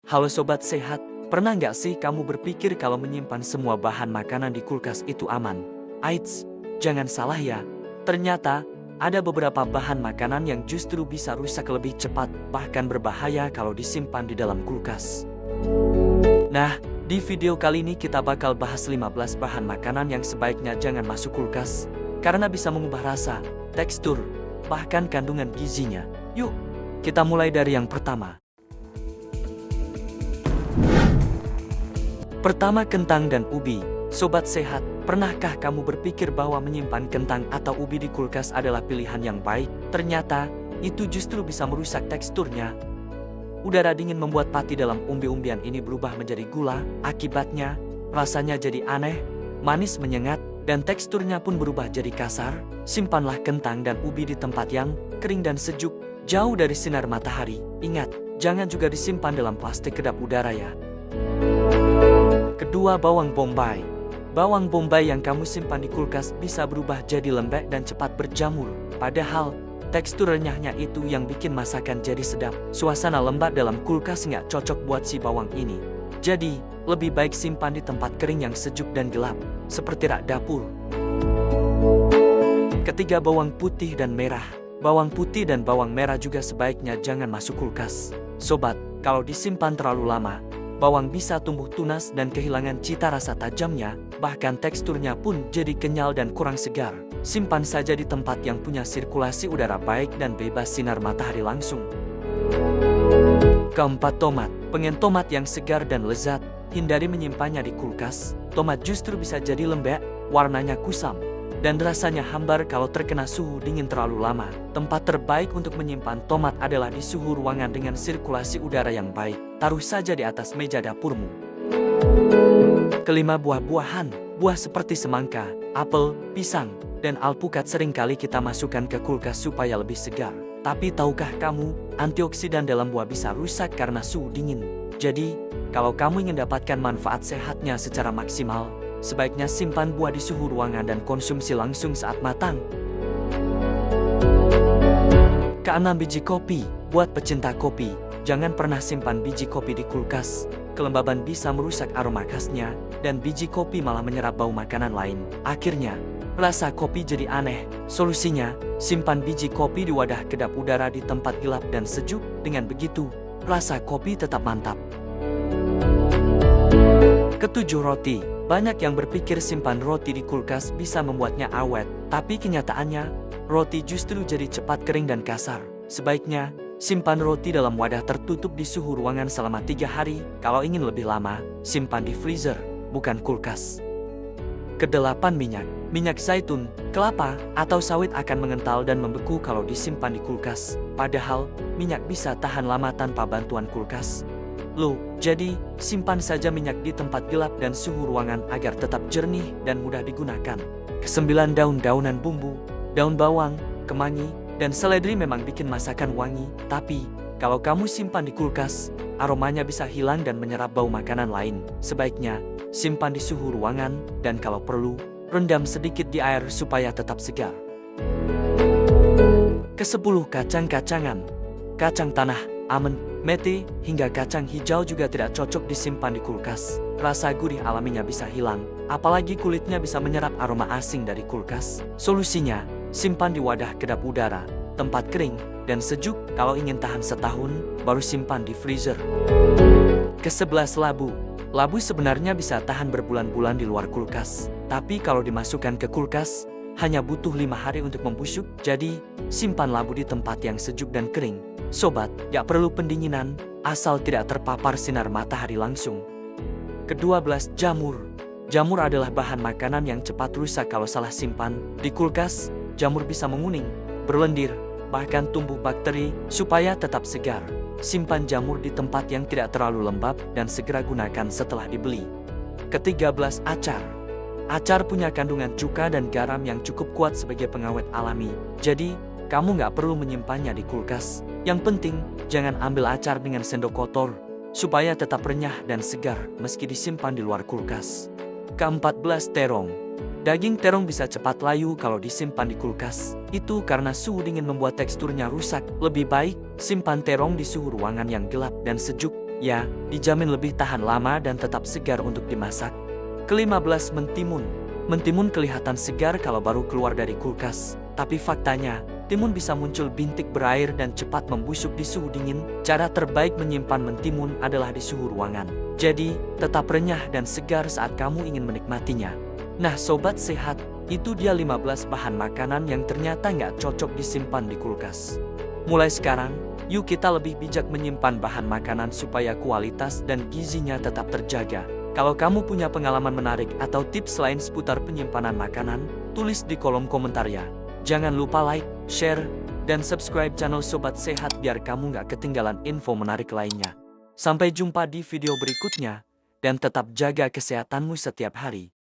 Halo Sobat Sehat, pernah nggak sih kamu berpikir kalau menyimpan semua bahan makanan di kulkas itu aman? Eits, jangan salah ya. Ternyata, ada beberapa bahan makanan yang justru bisa rusak lebih cepat, bahkan berbahaya kalau disimpan di dalam kulkas. Nah, di video kali ini kita bakal bahas 15 bahan makanan yang sebaiknya jangan masuk kulkas, karena bisa mengubah rasa, tekstur, bahkan kandungan gizinya. Yuk, kita mulai dari yang pertama. Pertama, kentang dan ubi. Sobat Sehat, pernahkah kamu berpikir bahwa menyimpan kentang atau ubi di kulkas adalah pilihan yang baik? Ternyata, itu justru bisa merusak teksturnya. Udara dingin membuat pati dalam umbi-umbian ini berubah menjadi gula. Akibatnya, rasanya jadi aneh, manis menyengat, dan teksturnya pun berubah jadi kasar. Simpanlah kentang dan ubi di tempat yang kering dan sejuk, jauh dari sinar matahari. Ingat, jangan juga disimpan dalam plastik kedap udara ya. Kedua, bawang bombay. Bawang bombay yang kamu simpan di kulkas bisa berubah jadi lembek dan cepat berjamur. Padahal, tekstur renyahnya itu yang bikin masakan jadi sedap. Suasana lembab dalam kulkas nggak cocok buat si bawang ini. Jadi, lebih baik simpan di tempat kering yang sejuk dan gelap, seperti rak dapur. Ketiga, bawang putih dan merah. Bawang putih dan bawang merah juga sebaiknya jangan masuk kulkas. Sobat, kalau disimpan terlalu lama, bawang bisa tumbuh tunas dan kehilangan cita rasa tajamnya, bahkan teksturnya pun jadi kenyal dan kurang segar. Simpan saja di tempat yang punya sirkulasi udara baik dan bebas sinar matahari langsung. Keempat, tomat. Pengen tomat yang segar dan lezat, hindari menyimpannya di kulkas. Tomat justru bisa jadi lembek, warnanya kusam, dan rasanya hambar kalau terkena suhu dingin terlalu lama. Tempat terbaik untuk menyimpan tomat adalah di suhu ruangan dengan sirkulasi udara yang baik. Taruh saja di atas meja dapurmu. Kelima, buah-buahan. Buah seperti semangka, apel, pisang, dan alpukat seringkali kita masukkan ke kulkas supaya lebih segar. Tapi tahukah kamu, antioksidan dalam buah bisa rusak karena suhu dingin. Jadi, kalau kamu ingin dapatkan manfaat sehatnya secara maksimal, sebaiknya simpan buah di suhu ruangan dan konsumsi langsung saat matang. Keenam, biji kopi. Buat pecinta kopi, jangan pernah simpan biji kopi di kulkas. Kelembaban bisa merusak aroma khasnya, dan biji kopi malah menyerap bau makanan lain. Akhirnya, rasa kopi jadi aneh. Solusinya, simpan biji kopi di wadah kedap udara di tempat gelap dan sejuk. Dengan begitu, rasa kopi tetap mantap. Ketujuh, roti. Banyak yang berpikir simpan roti di kulkas bisa membuatnya awet, tapi kenyataannya, roti justru jadi cepat kering dan kasar. Sebaiknya, simpan roti dalam wadah tertutup di suhu ruangan selama 3 hari. Kalau ingin lebih lama, simpan di freezer, bukan kulkas. Kedelapan, minyak. Minyak zaitun, kelapa, atau sawit akan mengental dan membeku kalau disimpan di kulkas. Padahal, minyak bisa tahan lama tanpa bantuan kulkas. Loh, jadi simpan saja minyak di tempat gelap dan suhu ruangan agar tetap jernih dan mudah digunakan. Kesembilan, daun-daunan bumbu. Daun bawang, kemangi, dan seledri memang bikin masakan wangi. Tapi, kalau kamu simpan di kulkas, aromanya bisa hilang dan menyerap bau makanan lain. Sebaiknya, simpan di suhu ruangan, dan kalau perlu, rendam sedikit di air supaya tetap segar. Kesepuluh, kacang-kacangan. Kacang tanah, almond, mete, hingga kacang hijau juga tidak cocok disimpan di kulkas. Rasa gurih alaminya bisa hilang, apalagi kulitnya bisa menyerap aroma asing dari kulkas. Solusinya, simpan di wadah kedap udara, tempat kering, dan sejuk. Kalau ingin tahan setahun, baru simpan di freezer. Ke-11, labu. Labu sebenarnya bisa tahan berbulan-bulan di luar kulkas. Tapi kalau dimasukkan ke kulkas, hanya butuh 5 hari untuk membusuk. Jadi, simpan labu di tempat yang sejuk dan kering. Sobat, gak perlu pendinginan, asal tidak terpapar sinar matahari langsung. Ke-12, jamur. Jamur adalah bahan makanan yang cepat rusak kalau salah simpan. Di kulkas, jamur bisa menguning, berlendir, bahkan tumbuh bakteri. Supaya tetap segar, simpan jamur di tempat yang tidak terlalu lembab dan segera gunakan setelah dibeli. Ke-13, acar. Acar punya kandungan cuka dan garam yang cukup kuat sebagai pengawet alami. Jadi, kamu nggak perlu menyimpannya di kulkas. Yang penting, jangan ambil acar dengan sendok kotor, supaya tetap renyah dan segar meski disimpan di luar kulkas. Ke-14, terong. Daging terong bisa cepat layu kalau disimpan di kulkas. Itu karena suhu dingin membuat teksturnya rusak. Lebih baik, simpan terong di suhu ruangan yang gelap dan sejuk. Ya, dijamin lebih tahan lama dan tetap segar untuk dimasak. Ke-15, mentimun. Mentimun kelihatan segar kalau baru keluar dari kulkas. Tapi faktanya, timun bisa muncul bintik berair dan cepat membusuk di suhu dingin. Cara terbaik menyimpan mentimun adalah di suhu ruangan. Jadi, tetap renyah dan segar saat kamu ingin menikmatinya. Nah sobat sehat, itu dia 15 bahan makanan yang ternyata nggak cocok disimpan di kulkas. Mulai sekarang, yuk kita lebih bijak menyimpan bahan makanan supaya kualitas dan gizinya tetap terjaga. Kalau kamu punya pengalaman menarik atau tips lain seputar penyimpanan makanan, tulis di kolom komentar ya. Jangan lupa like, share, dan subscribe channel Sobat Sehat biar kamu nggak ketinggalan info menarik lainnya. Sampai jumpa di video berikutnya, dan tetap jaga kesehatanmu setiap hari.